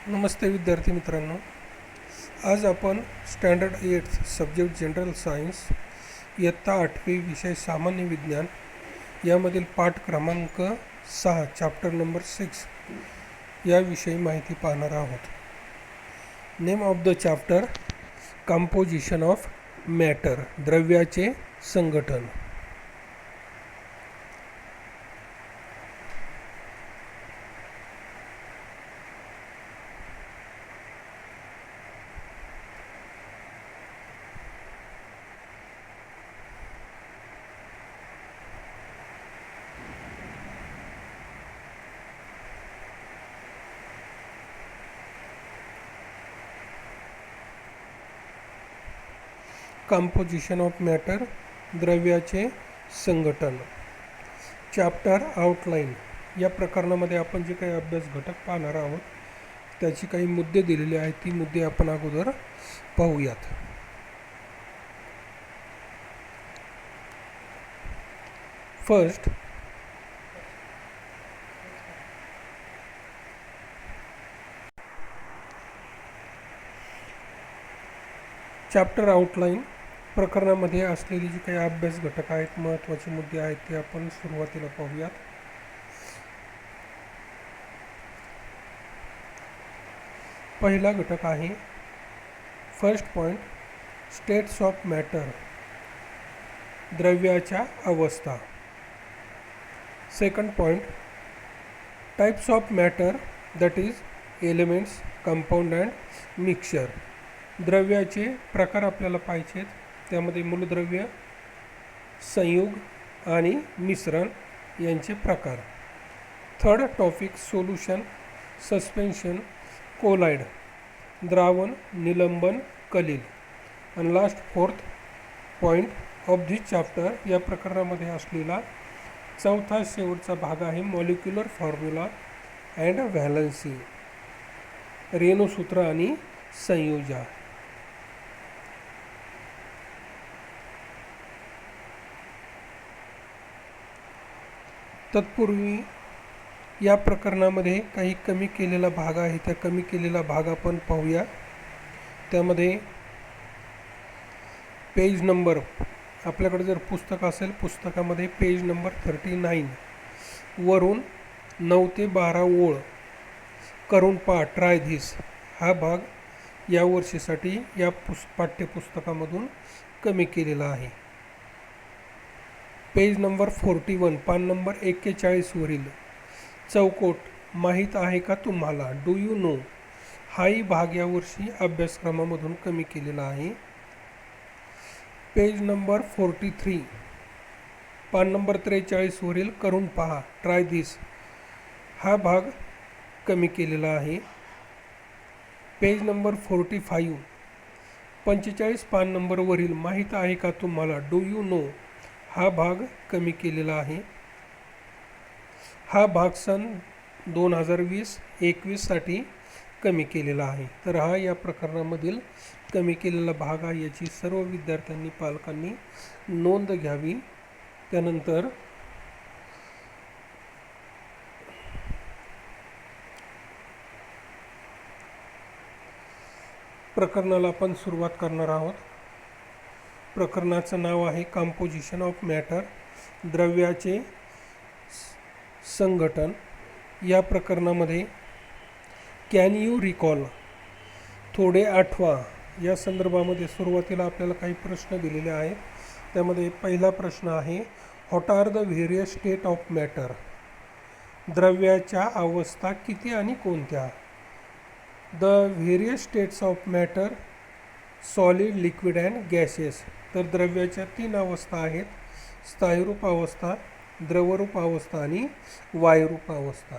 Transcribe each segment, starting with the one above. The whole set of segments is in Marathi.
नमस्ते विद्यार्थी मित्रांनो. आज आपण स्टँडर्ड 8 सब्जेक्ट जनरल सायन्स इयत्ता 8वी विषय सामान्य विज्ञान यामधील पाठ क्रमांक 6 चॅप्टर नंबर 6 याविषयी माहिती पाहणार आहोत. Name of the chapter composition of matter, द्रव्याचे संघटन. कंपोजिशन ऑफ मॅटर, द्रव्याचे संघटन. Chapter outline. या प्रकरणामध्ये आपण जे काही अभ्यास घटक पाहणार आहोत त्याची काही मुद्दे दिलेले आहेत. ती मुद्दे आपण अगोदर पाहूयात. First, chapter outline. प्रकरणामध्ये असलेली जी काही अभ्यास घटक आहेत, महत्त्वाचे मुद्दे आहेत ते आपण सुरुवातीला पाहूयात. पहिला घटक आहे first point, states of matter, द्रव्याच्या अवस्था. Second point, types of matter, that is elements, compound and mixture. द्रव्याचे प्रकार आपल्याला पाहिजेत, त्यामध्ये मूलद्रव्य, संयुग आणि मिश्रण यांचे प्रकार. Third topic, solution, suspension, colloid, द्रावण, निलंबन, कलील. आणि last fourth point of this chapter, या प्रकरणामध्ये असलेला चौथा शेवटचा भाग आहे मॉलिक्युलर फॉर्म्युला अँड व्हॅलन्सी, रेणुसूत्र आणि संयोजा. तत्पूर्वी या प्रकरणामध्ये काही कमी केलेला भाग आहे, त्या कमी केलेला भाग आपण पाहूया. त्यामध्ये पेज नंबर, आपल्याकडे जर पुस्तक असेल, पुस्तकामध्ये पेज नंबर 39 वरून 9 ते 12 ओळ करून पहा, ट्राय धिस, हा भाग या वर्षीसाठी या पाठ्यपुस्तकामधून कमी केलेला आहे. पेज नंबर 41, पान नंबर 41 वरील चौकोट माहीत आहे का तुम्हाला, डू यू नो, हाही भाग यावर्षी अभ्यासक्रमामधून कमी केलेला आहे. पेज नंबर 43, पान नंबर 43 वरील करून पहा, ट्राय दिस, हा भाग कमी केलेला आहे. पेज नंबर 45, 45 पान नंबरवरील माहीत आहे का तुम्हाला, डू यू नो, हा भाग कमी केलेला आहे. हा भाग सन 2020-21 साठी कमी केलेला आहे. तर हा या प्रकरणामधील कमी केलेला भाग आहे. याची सर्व विद्यार्थ्यांनी, पालकांनी नोंद घ्यावी. त्यानंतर प्रकरणाला आपण सुरुवात करणार आहोत. प्रकरणाचं नाव आहे कंपोजिशन ऑफ मॅटर, द्रव्याचे संघटन. या प्रकरणामध्ये कॅन यू रिकॉल, थोडे आठवा, या संदर्भामध्ये सुरुवातीला आपल्याला काही प्रश्न दिलेले आहेत. त्यामध्ये पहिला प्रश्न आहे, what are the various state of matter, द्रव्याच्या अवस्था किती आणि कोणत्या. The various states of matter, solid, liquid and gases. तर द्रव्याच्या 3 अवस्था आहेत, स्थायीरूप अवस्था, द्रवरूप अवस्था आणि वायुरूप अवस्था.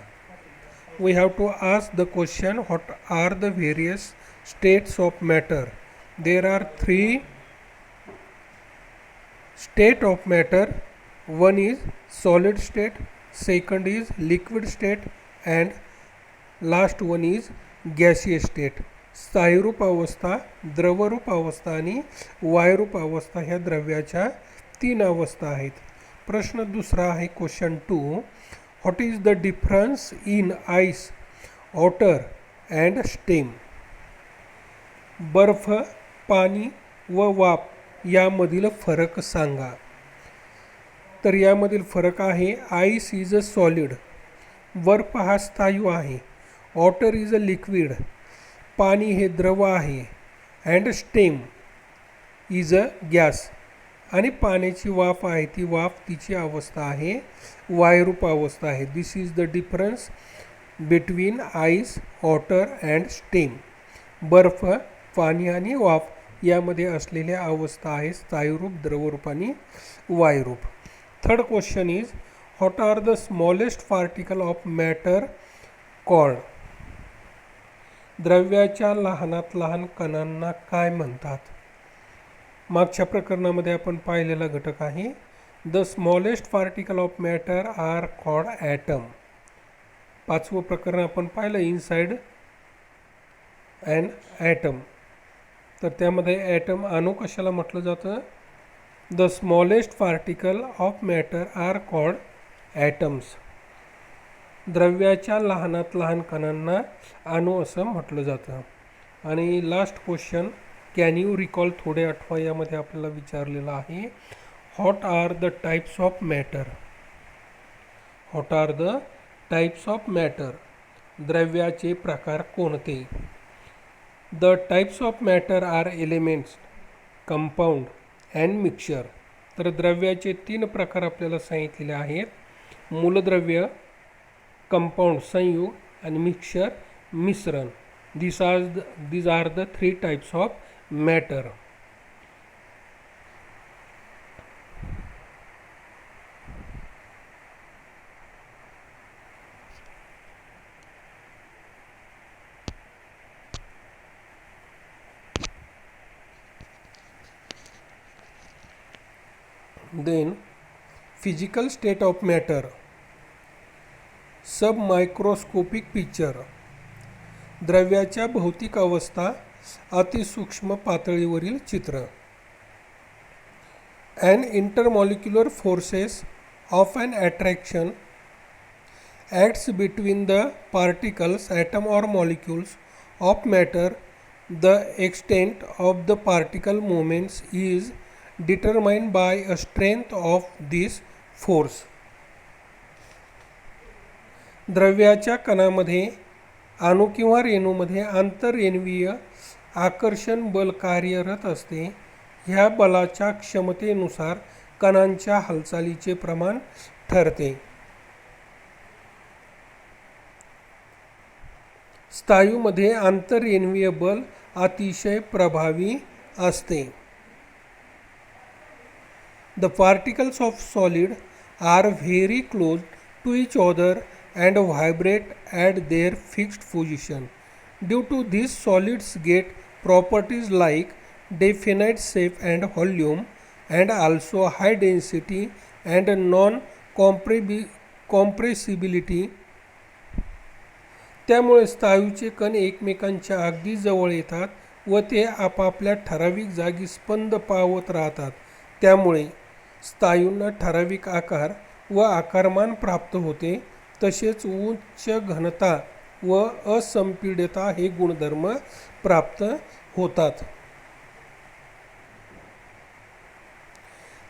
We have to ask the question, what are the various states of matter? There are 3 state of matter. One is solid state, second is liquid state and last one is gaseous state. स्थायीरूप अवस्था, द्रवरूप अवस्था आणि वायुरूप अवस्था ह्या द्रव्याच्या 3 अवस्था आहेत. प्रश्न दुसरा आहे, question 2, what is the difference in ice, water and steam. बर्फ, पाणी व वाफ यामधील फरक सांगा. तर यामधील फरक आहे, आईस इज अ सॉलिड, बर्फ हा स्थायू आहे. वॉटर इज अ लिक्विड, पाणी हे द्रव आहे. And stem is a gas, आणि पाण्याची वाफ आहे ती वाफ तिची अवस्था आहे वायुरूप अवस्था आहे. This is the difference between ice, water and steam. बर्फ, पाणी आणि वाफ यामध्ये असलेल्या अवस्था आहे स्थायूरूप, द्रवरूप आणि वायुरूप. Third question is, what are the smallest particle of matter called. द्रव्याच्या लहानात लहान कणांना काय म्हणतात. मागच्या प्रकरणामध्ये आपण पाहिलेला घटक आहे. The smallest particle of matter are called atom. पाचवं प्रकरण आपण पाहिलं, इनसाइड अँड ॲटम. तर त्यामध्ये ॲटम, अणू कशाला म्हटलं जातं. The smallest particle of matter are called atoms. द्रव्याच्या लहानात लहान कणांना अणू असं म्हटलं जातं. आणि last question, can you recall, थोडे आठवा, यामध्ये आपल्याला विचारलेलं आहे, what are the types of matter. What are the types of matter, द्रव्याचे प्रकार कोणते. The types of matter are elements, compound and mixture. तर द्रव्याचे 3 प्रकार आपल्याला सांगितलेले आहेत, मूलद्रव्य, कंपाऊंड संयुग, आणि मिक्सचर मिश्रण. these are the 3 types of matter. Then physical state of matter, submicroscopic picture. द्रव्याच्या भौतिक अवस्था, अतिसूक्ष्म पातळीवरील चित्र. An intermolecular forces of an attraction acts between the particles, atom or molecules of matter. The extent of the particle movements is determined by a strength of this force. द्रव्याच्या कणामध्ये, अणू किंवा रेणूमध्ये आंतररेणुवीय आकर्षण बल कार्यरत असते. ह्या बलाच्या क्षमतेनुसार कणांच्या हालचालीचे प्रमाण ठरते. स्थायूमध्ये आंतररेणुवीय बल अतिशय प्रभावी असते. The particles of solid are very close to each other and vibrate at their fixed position. Due to this, solids get properties like definite shape and volume, and also high density and non-compressibility. त्यामुळे स्थायूचे कण एकमेकांच्या अगदी जवळ येतात व ते आपापल्या ठराविक जागी स्पंद पावत राहतात. त्यामुळे स्थायूंना ठराविक आकार व आकारमान प्राप्त होते. तसेच उच्च घनता व असंपीड्यता हे गुणधर्म प्राप्त होतात.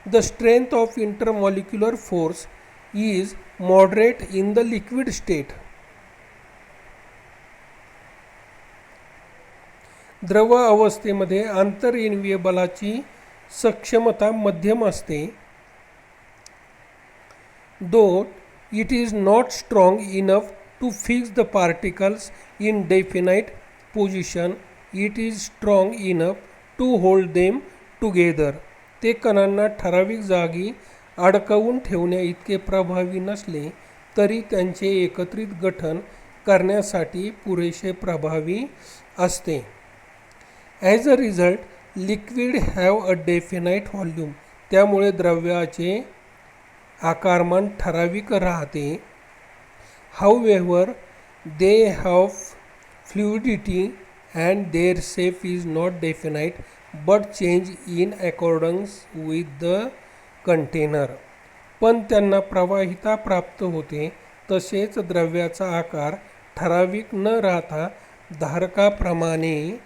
The strength of intermolecular force is moderate in the liquid state. द्रव अवस्थेमध्ये आंतररेणुवीय बलाची सक्षमता मध्यम असते. Though it is not strong enough to fix the particles in definite position, it is strong enough to hold them together. ते कणांना ठराविक जागी अडकवून ठेवण्या इतके प्रभावी नसले तरी त्यांचे एकत्रित गठन करण्यासाठी पुरेसे प्रभावी असते. As a result, liquid have a definite volume. त्यामुळे द्रव्याचे आकारमान ठराविक राहते. However, they have fluidity and their shape is not definite but change in accordance with the container. पण त्यांना प्रवाहिता प्राप्त होते. तसेच द्रव्याचा आकार ठराविक न राहता धारकाप्रमाणे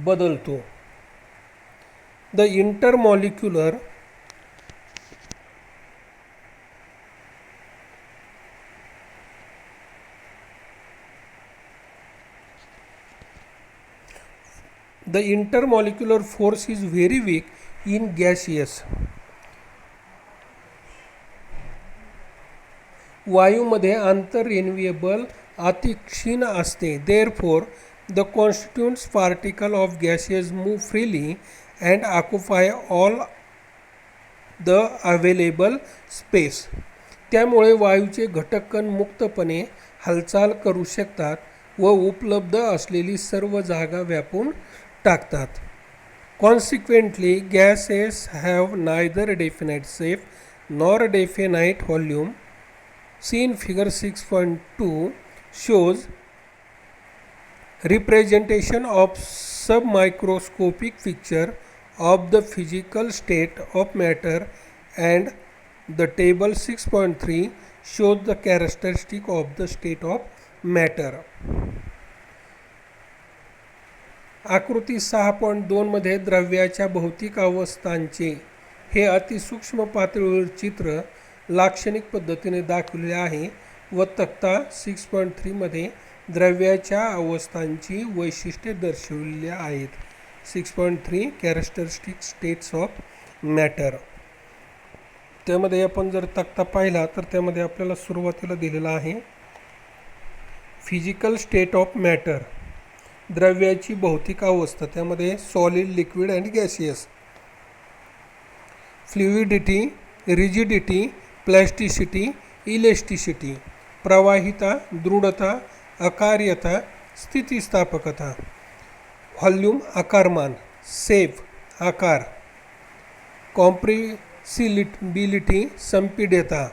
बदलतो. The intermolecular force is very weak in gaseous. वायूमध्ये आंतररेन्युएबल अति क्षीण असते. Therefore, the constituent particles of gases move freely and occupy all the available space. त्यामुळे वायूचे घटक कण मुक्तपणे हालचाल करू शकतात व उपलब्ध असलेली सर्व जागा व्यापून टाकतात. Consequently, gases have neither definite shape nor definite volume. Seen figure 6.2 shows representation of submicroscopic picture of the physical state of matter, and the table 6.3 shows the characteristic of the state of matter. आकृती 6.2 मध्ये द्रव्याच्या भौतिक अवस्थांचे हे अतिसूक्ष्म पातळीवर चित्र लाक्षणिक पद्धतीने दाखवले आहे व तक्ता 6.3 मध्ये द्रव्याच्या अवस्थांची वैशिष्ट्ये दर्शविलेली आहेत. 6.3 कॅरेक्टरिस्टिक स्टेट्स ऑफ मॅटर. त्यामध्ये आपण जर तक्ता पाहिला तर त्यामध्ये आपल्याला सुरुवातीला दिलेला आहे फिजिकल स्टेट ऑफ मॅटर, द्रव्याची भौतिक अवस्था. त्यामध्ये solid, liquid and gaseous, fluidity, rigidity, plasticity, elasticity, प्रवाहिता, दृढता, अकार्यता, स्थितिस्थापकता, व्हॉल्यूम, आकारमान, सेफ, आकार, कॉम्प्रेसिबिलिटी, संपीड्यता,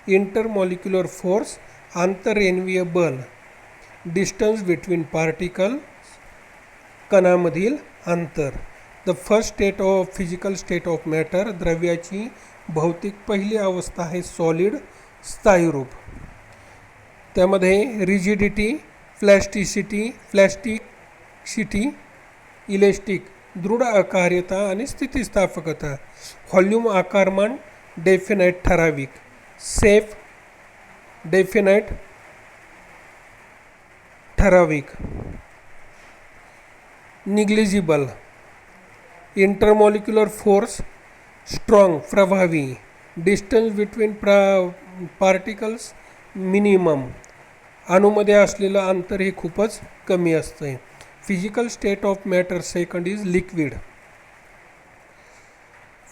इंटरमॉलिक्युलर फोर्स, आंतररेन्युएबल, डिस्टन्स बिटवीन पार्टिकल, कणामधील अंतर. The first state of physical state of matter, द्रव्याची भौतिक पहिली अवस्था आहे सॉलिड, स्थायीरूप. त्यामध्ये रिजिडिटी, प्लॅस्टिसिटी, इलेस्टिक, दृढ अकार्यता आणि स्थितिस्थापकता. व्हॉल्यूम, आकारमान, डेफिनाइट, ठराविक. सेफ, डेफिनाइट, ठराविक. निग्लिजिबल. इंटरमॉलिक्युलर फोर्स, स्ट्रॉंग, प्रभावी. Distance between particles, minimum. अणूमध्ये असलेलं अंतर हे खूपच कमी असतं. Physical state of matter second is liquid.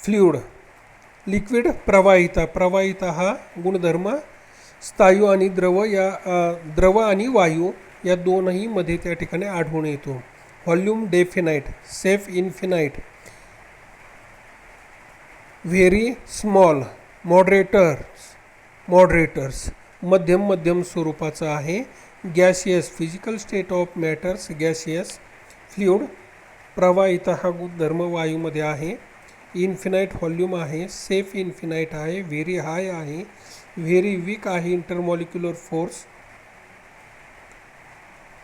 Fluid. Liquid, प्रवाहिता हा गुणधर्म स्थायू आणि द्रव आणि वायू या दोनही मध्ये त्या ठिकाणी आढळून येतो. Volume, definite. Shape, infinite. Very small. Moderators मध्यम स्वरूपाचं आहे. Gaseous. Physical state of matters gaseous. Fluid, प्रवाहिता हा गुणधर्म वायूमध्ये आहे. इन्फिनाइट व्हॉल्यूम आहे. सेफ इन्फिनाइट आहे. व्हेरी हाय आहे. व्हेरी वीक आहे. इंटरमॉलिक्युलर फोर्स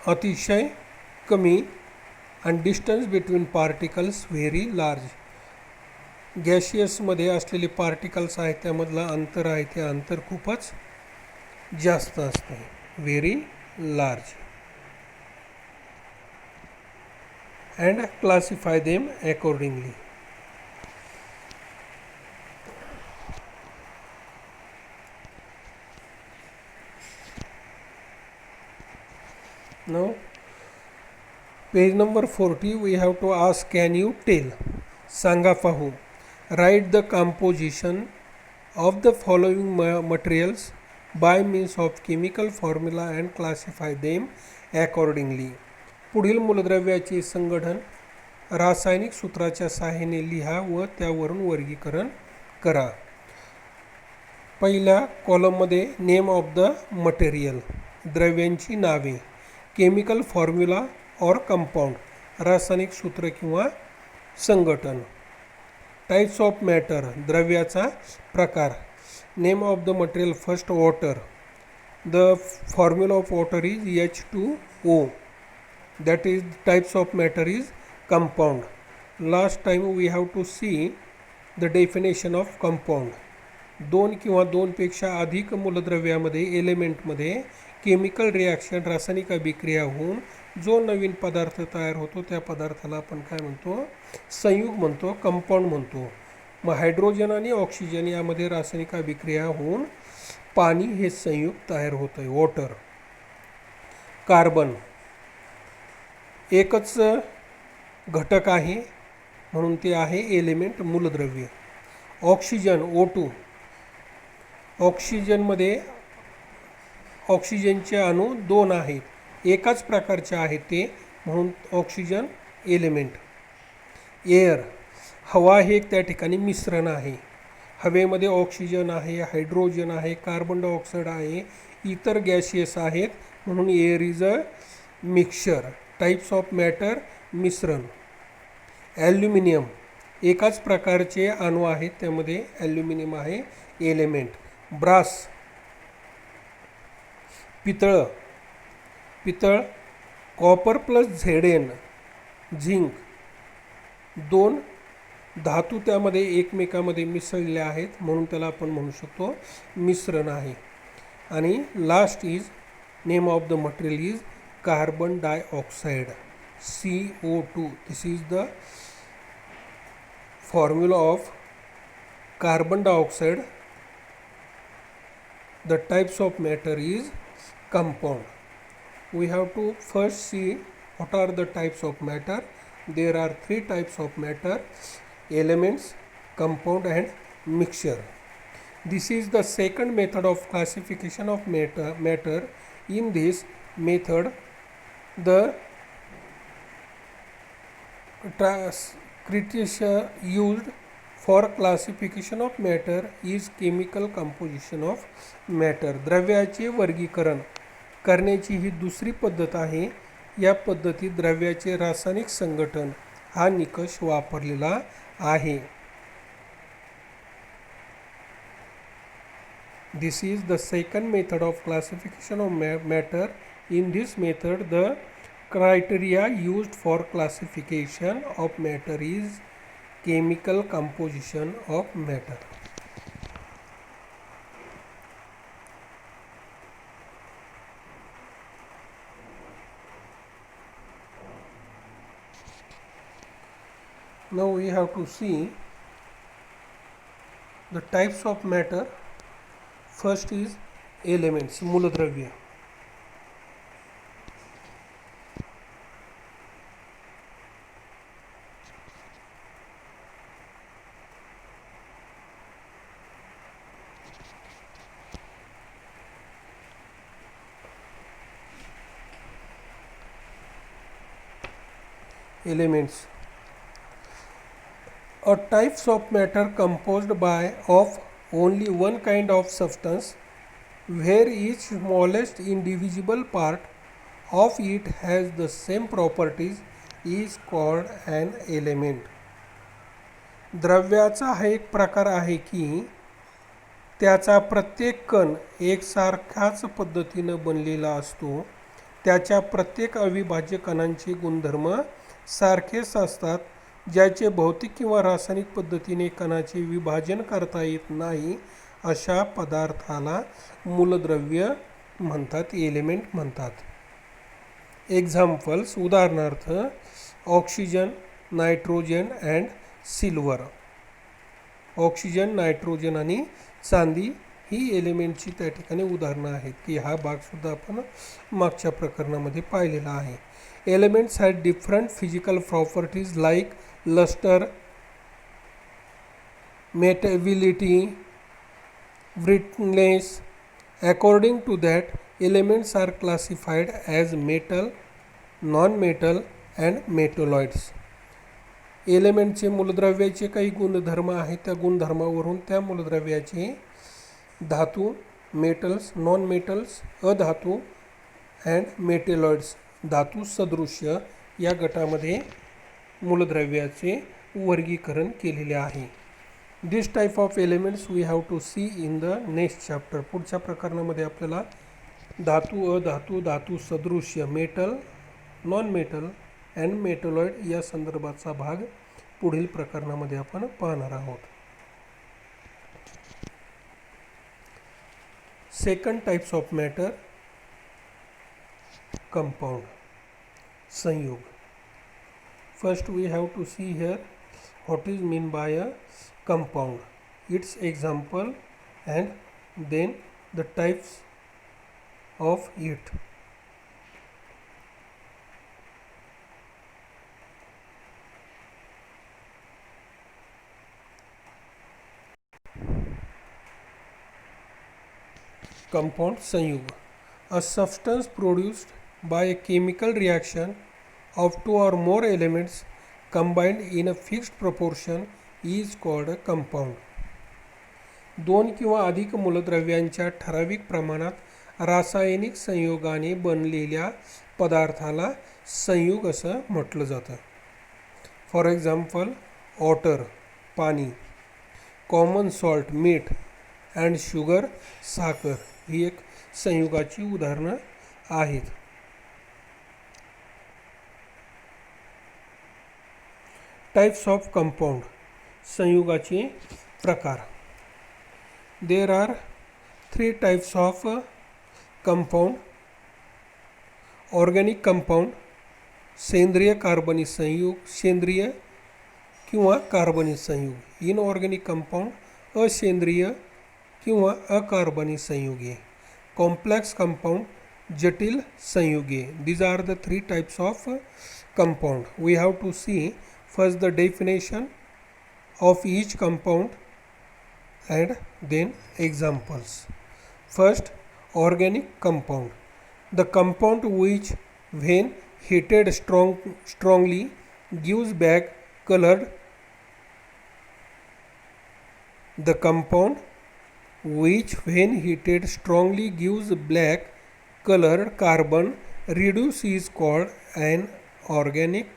अतिशय कमी. आणि distance between particles very large. गॅसियसमध्ये असलेले पार्टिकल्स आहेत त्यामधलं अंतर आहे ते अंतर खूपच जास्त असते. Very large. And classify them accordingly. Now, page number 40, we have to ask, can you tell? सांगा पाहू. Write the composition of the following materials by means of chemical formula and classify them accordingly. पुढील मूलद्रव्याचे संघटन रासायनिक सूत्राच्या सहाय्याने लिहा व त्यावरून वर्गीकरण करा. पहिल्या कॉलममध्ये नेम ऑफ द मटेरियल, द्रव्यांची नावे. केमिकल फॉर्म्युला और कंपाऊंड, रासायनिक सूत्र किंवा संघटन. टाइप्स ऑफ मॅटर, द्रव्याचा प्रकार. Name of the material first water, The formula of water is H2O. That is, types of matter is compound. Last time we have to see the definition of compound. दोन किंवा दोनपेक्षा अधिक मूलद्रव्यामध्ये एलिमेंटमध्ये केमिकल रिॲक्शन रासायनिक अभिक्रिया होऊन जो नवीन पदार्थ तयार होतो त्या पदार्थाला आपण काय म्हणतो, संयुग म्हणतो, कंपाऊंड म्हणतो. मग हायड्रोजन आणि ऑक्सिजन यामध्ये रासायनिक अभिक्रिया होऊन पाणी हे संयुग तयार होतं आहे, वॉटर. कार्बन एकच घटक आहे म्हणून ते आहे एलिमेंट, मूलद्रव्य. ऑक्सिजन O2, ऑक्सिजनमध्ये ऑक्सिजनचे अणू 2 आहेत, एकाच प्रकारचे आहेत ते, म्हणून ऑक्सिजन एलिमेंट. एअर हवा हे त्या ठिकाणी मिश्रण आहे. हवेमध्ये ऑक्सिजन आहे, हायड्रोजन आहे, कार्बन डायऑक्साईड आहे, इतर गॅसियस आहेत, म्हणून air is a mixture. Types of matter मिश्रण. ॲल्युमिनियम एकाच प्रकारचे अणू आहेत, त्यामध्ये ॲल्युमिनियम आहे एलिमेंट. ब्रास पितळ, पितळ कॉपर प्लस Zn झिंक, 2 धातू त्यामध्ये एकमेकामध्ये मिसळले आहेत म्हणून त्याला आपण म्हणू शकतो मिश्रण आहे. आणि last is name of the material is carbon dioxide, CO2. This is the formula of carbon dioxide. The types of matter is compound. We have to first see what are the types of matter. There are 3 types of matter: elements, compound and mixture. This is the second method of classification of matter. In this method, the criteria used for classification of matter is chemical composition of matter. द्रव्याचे वर्गीकरण करण्याची ही दुसरी पद्धत आहे. या पद्धतीत द्रव्याचे रासायनिक संघटन हा निकष वापरलेला आहे. This is the second method of classification of matter. In this method, the criteria used for classification of matter is chemical composition of matter. Now we have to see the types of matter. First is elements, मूलद्रव्य. Elements. A types of matter composed of only one kind of substance, where each smallest indivisible part of it has the same properties, is called an element. द्रव्याचा हा एक प्रकार आहे की त्याचा प्रत्येक कण एकसारख्याच पद्धतीनं बनलेला असतो. त्याच्या प्रत्येक अविभाज्य कणांचे गुणधर्म सारखेच असतात. ज्याचे भौतिक किंवा रासायनिक पद्धतीने कणाचे विभाजन करता येत नाही अशा पदार्थाला मूलद्रव्य म्हणतात, एलिमेंट म्हणतात. एक्झाम्पल्स, उदाहरणार्थ oxygen, nitrogen and silver. Oxygen, nitrogen आणि चांदी ही एलिमेंटची त्या ठिकाणी उदाहरणं आहेत की हा भागसुद्धा आपण मागच्या प्रकरणामध्ये पाहिलेला आहे. Elements have different physical properties like luster, mutability, brittleness. According to that, elements are classified as metal, non-metal and metalloids. एलिमेंटचे मूलद्रव्याचे काही गुणधर्म आहेत, त्या गुणधर्मावरून त्या मूलद्रव्याचे धातू, मेटल्स, नॉन मेटल्स, अधातू अँड मेटेलॉइड्स, धातू सदृश्य या गटामध्ये मूलद्रव्याचे वर्गीकरण केलेले आहे. This type of elements we have to see in the next chapter. पुढच्या प्रकरणामध्ये आपल्याला धातू, अधातू, धातू सदृश्य, metal, non metal and metalloid या संदर्भाचा भाग पुढील प्रकरणामध्ये आपण पाहणार आहोत. Second types of matter, compound, संयुग. First we have to see here what is mean by a compound, its example, and then the types of it. Compound, संयुग, a substance produced by a chemical reaction of two or more elements combined in a fixed proportion is called a compound. दोन किंवा अधिक मूलद्रव्यांच्या ठराविक प्रमाणात रासायनिक संयोगाने बनलेल्या पदार्थाला संयुग असं म्हटलं जातं. फॉर एक्झाम्पल, वॉटर, पाणी, कॉमन सॉल्ट, मीठ, अँड शुगर, साखर ही एक संयुगाची उदाहरणं आहेत. टाइप्स ऑफ कंपाउंड, संयुगाचे प्रकार. There are 3 types of compound. Organic compound, सेंद्रिय कार्बनी संयुग, सेंद्रिय किंवा कार्बनी संयुग. इनऑर्गॅनिक कंपाउंड, असेंद्रिय किंवा अकार्बनी संयुगे. कॉम्प्लेक्स कंपाउंड, जटिल संयुगे. These are the 3 types of compound. We have to see first the definition of each compound and then examples. First, organic compound. The compound which when heated strongly gives back colored. The compound which when heated strongly gives black colored carbon reduce is called an organic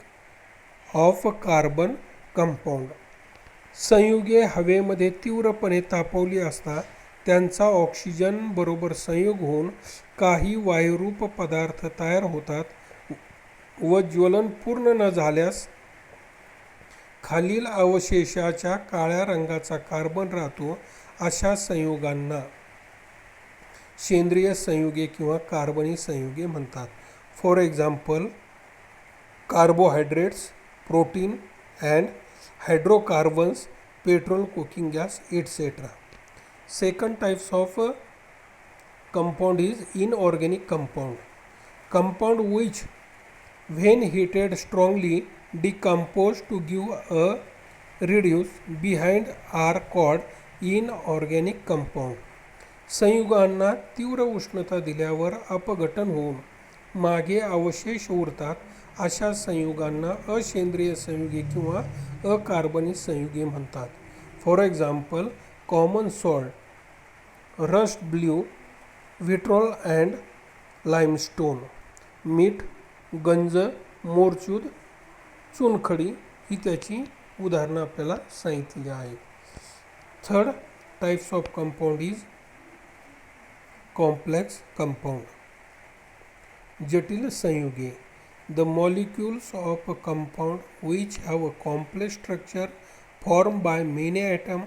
of carbon compound. संयुगे हवेमध्ये तीव्रपणे तापवली असता त्यांचा ऑक्सिजन बरोबर संयोग होऊन काही वायुरूप पदार्थ तयार होतात व ज्वलन पूर्ण न झाल्यास खालील अवशेषाच्या काळ्या रंगाचा कार्बन राहतो. अशा संयुगांना सेंद्रिय संयुगे किंवा कार्बनी संयुगे म्हणतात. For example, carbohydrates, protein and hydrocarbons, petrol, cooking gas, etcetera. Second types of compound is inorganic compound. Compound which when heated strongly decompose to give a reduce behind are called inorganic compound. संयुगांना तीव्र उष्णता दिल्यावर अपघटन होऊन मागे अवशेष उरतात अशा संयुगांना असेंद्रिय संयुगे किंवा अकार्बनी संयुगे म्हणतात. For example, common salt, rust blue, vitriol and limestone. मीठ, गंज, मोरचूद, चुनखडी ही त्याची उदाहरणं आपल्याला सांगितली आहेत. Third types of compound is complex compound, जटिल संयुगे. The molecules of a compound which have a complex structure formed by many atoms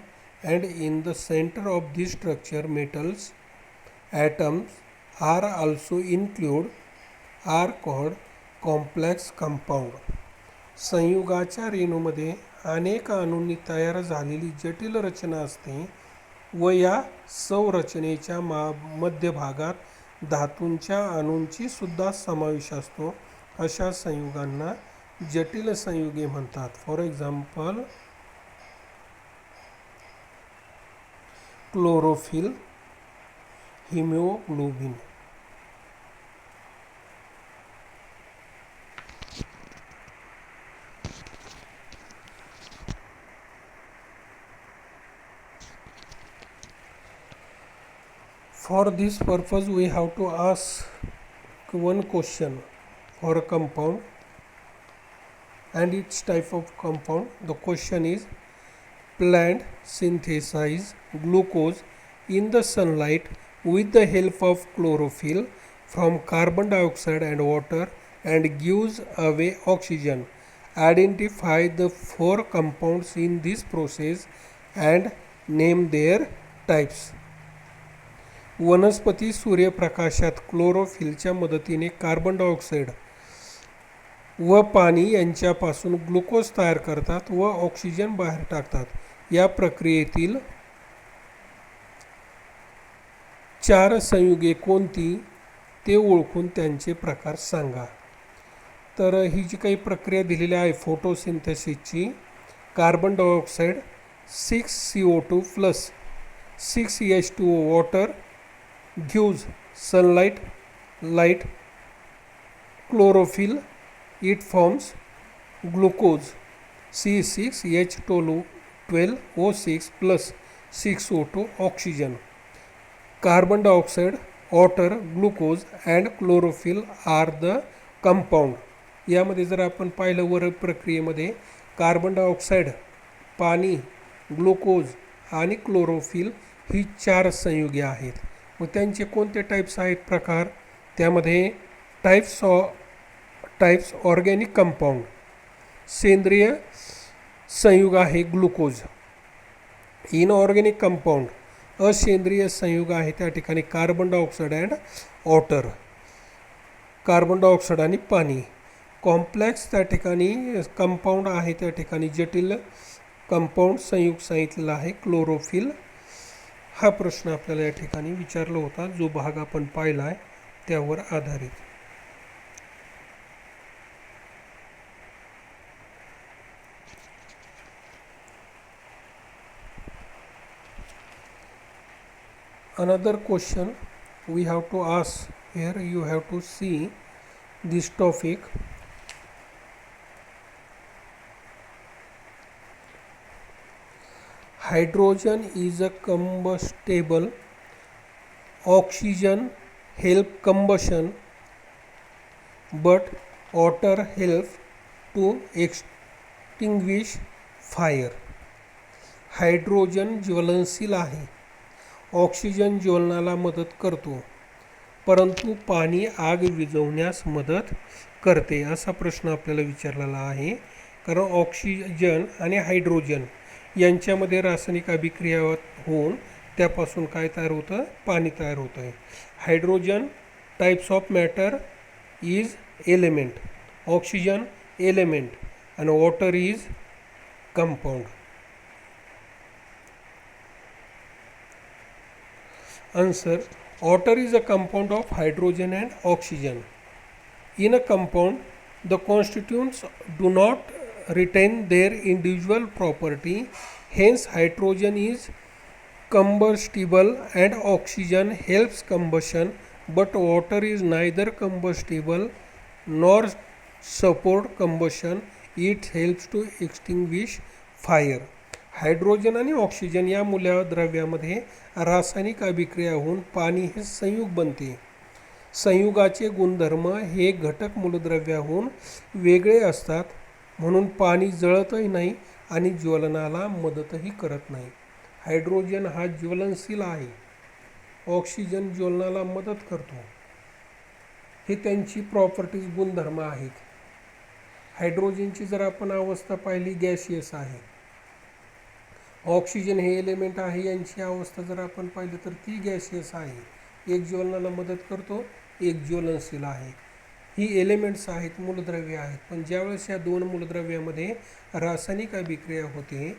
and in the center of this structure metals atoms are also included are called complex compound. संयुगाच्या रेणूमध्ये अनेक अणूंनी तयार झालेली जटिल रचना असते व या संरचनेच्या मध्यभागात धातूंच्या अणूंची सुद्धा समावेश असतो. अशा संयुगांना जटिल संयुगे म्हणतात. For example, chlorophyll, haemoglobin. For this purpose we have to ask one question for a compound and its type of compound. The question is, plant synthesize glucose in the sunlight with the help of chlorophyll from carbon dioxide and water and gives away oxygen. Identify the 4 compounds in this process and name their types. वनस्पती सूर्यप्रकाशात क्लोरोफिलच्या मदतीने कार्बन डायऑक्साईड व पाणी यांच्यापासून ग्लुकोज तयार करतात व ऑक्सिजन बाहेर टाकतात. या प्रक्रियेतील 4 संयुगे कोणती ते ओळखून त्यांचे प्रकार सांगा. तर ही जी काही प्रक्रिया दिलेली आहे फोटोसिंथेसिसची, carbon dioxide 6CO2 plus 6H2O water gives sunlight, light, chlorophyll, it forms glucose C6H12O6 plus 6O2 oxygen. Carbon dioxide, water, glucose and chlorophyll are the compound. यामध्ये जर आपण पाहिलं वर प्रक्रियेमध्ये कार्बन डायऑक्साईड, पाणी, ग्लुकोज आणि क्लोरोफिल ही 4 संयुगे आहेत. मग त्यांचे कोणते टाईप्स आहेत प्रकार, त्यामध्ये टाईप्स ऑर्गॅनिक कंपाऊंड, सेंद्रिय संयुग आहे ग्लुकोज. इनऑर्गॅनिक कंपाऊंड असेंद्रिय संयुग आहे त्या ठिकाणी carbon dioxide and water, carbon dioxide आणि पाणी. कॉम्प्लेक्स त्या ठिकाणी कंपाऊंड आहे, त्या ठिकाणी जटिल कंपाऊंड संयुग सांगितलेला आहे क्लोरोफिल. हा प्रश्न आपल्याला या ठिकाणी विचारला होता, जो भाग आपण पाहिला आहे त्यावर आधारित. Another question we have to ask here, you have to see this topic. Hydrogen is a combustible, oxygen help combustion, but water helps to extinguish fire. Hydrogen ज्वलनशील आहे, ऑक्सिजन ज्वलनाला मदत करतो, परंतु पाणी आग विझवण्यास मदत करते. असा प्रश्न आपल्याला विचारलेला आहे. कारण ऑक्सिजन आणि हायड्रोजन यांच्यामध्ये रासायनिक अभिक्रिया होऊन त्यापासून काय तयार होतं, पाणी तयार होतं आहे. Hydrogen types of matter is element, oxygen element आणि water is compound. Answer: water is a compound of hydrogen and oxygen. In a compound, the constituents do not retain their individual property. Hence, hydrogen is combustible and oxygen helps combustion, but water is neither combustible nor support combustion. It helps to extinguish fire. Hydrogen आणि ऑक्सिजन या मूलद्रव्यामध्ये रासायनिक अभिक्रिया होऊन पाणी हे संयुग बनते. संयुगाचे गुणधर्म हे घटक मूलद्रव्याहून वेगळे असतात, म्हणून पाणी जळतही नाही आणि ज्वलनाला मदतही करत नाही. हायड्रोजन हा ज्वलनशील आहे, ऑक्सिजन ज्वलनाला मदत करतो. हे त्यांची प्रॉपर्टीज गुणधर्म आहेत. हायड्रोजनची जर आपण अवस्था पाहिली गॅसियस आहे, ऑक्सिजन हे एलिमेंट आहे, यांची अवस्था जर आपण पाहिली तर ती गॅसियस आहे. एक ज्वलनाला मदत करतो, एक ज्वलनशील आहे. ही एलिमेंट्स आहेत, मूलद्रव्य आहेत. पण ज्यावेळेस या दोन मूलद्रव्यामध्ये रासायनिक अभिक्रिया होते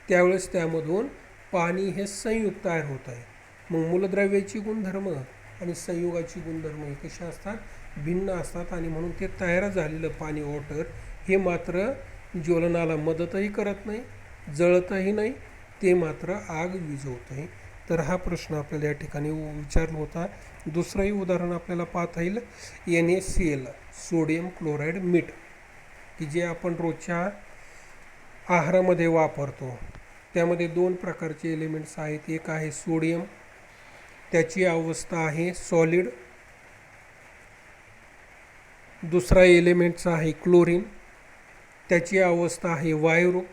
त्यावेळेस त्यामधून पाणी हे संयुग तयार होत आहे. मग मूलद्रव्याची गुणधर्म आणि संयुगाची गुणधर्म हे कसे असतात, भिन्न असतात. आणि म्हणून ते तयार झालेलं पाणी वॉटर हे मात्र ज्वलनाला मदतही करत नाही, जळतही नाही, ते मात्र आग विझवतंय. तर हा प्रश्न आपल्याला या ठिकाणी विचारला होता. दुसरंही उदाहरण आपल्याला पाहता येईल, NaCl सोडियम क्लोराईड मीठ, की जे आपण रोजच्या आहारामध्ये वापरतो. त्यामध्ये 2 प्रकारचे एलिमेंट्स आहेत. एक आहे सोडियम, त्याची अवस्था आहे सॉलिड. दुसरा एलिमेंटचा आहे क्लोरीन, त्याची अवस्था आहे वायुरूप.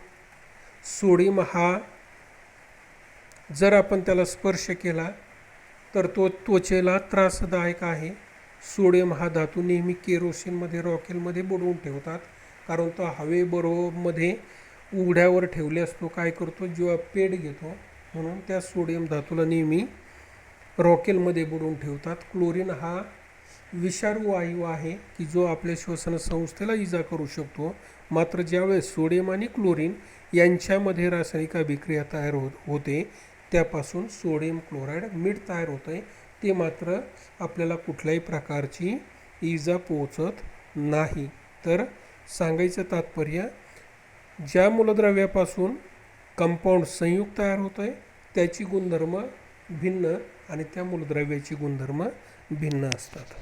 सोडियम हा जर आपण त्याला स्पर्श केला तर तो त्वचेला त्रासदायक आहे. सोडियम हा धातू नेहमी केरोसिनमध्ये रॉकेलमध्ये बुडवून ठेवतात, कारण तो हवेबरोबरमध्ये उघड्यावर ठेवल्यास तो काय करतो, जेव्हा पेट घेतो, म्हणून त्या सोडियम धातूला नेहमी रॉकेलमध्ये बुडवून ठेवतात. क्लोरीन हा विषारू वायू आहे की जो आपल्या श्वसन संस्थेला इजा करू शकतो. मात्र ज्यावेळेस सोडियम आणि क्लोरीन यांच्यामध्ये रासायनिक अभिक्रिया तयार होते त्यापासून सोडियम क्लोराईड मीठ तयार होते. ते मात्र आपल्याला कुठल्याही प्रकारची इजा पोहोचत नाही. तर सांगायचं तात्पर्य, ज्या मूलद्रव्यापासून कंपाऊंड संयुक्त तयार होतं आहे त्याची गुणधर्म भिन्न आणि त्या मूलद्रव्याची गुणधर्म भिन्न असतात.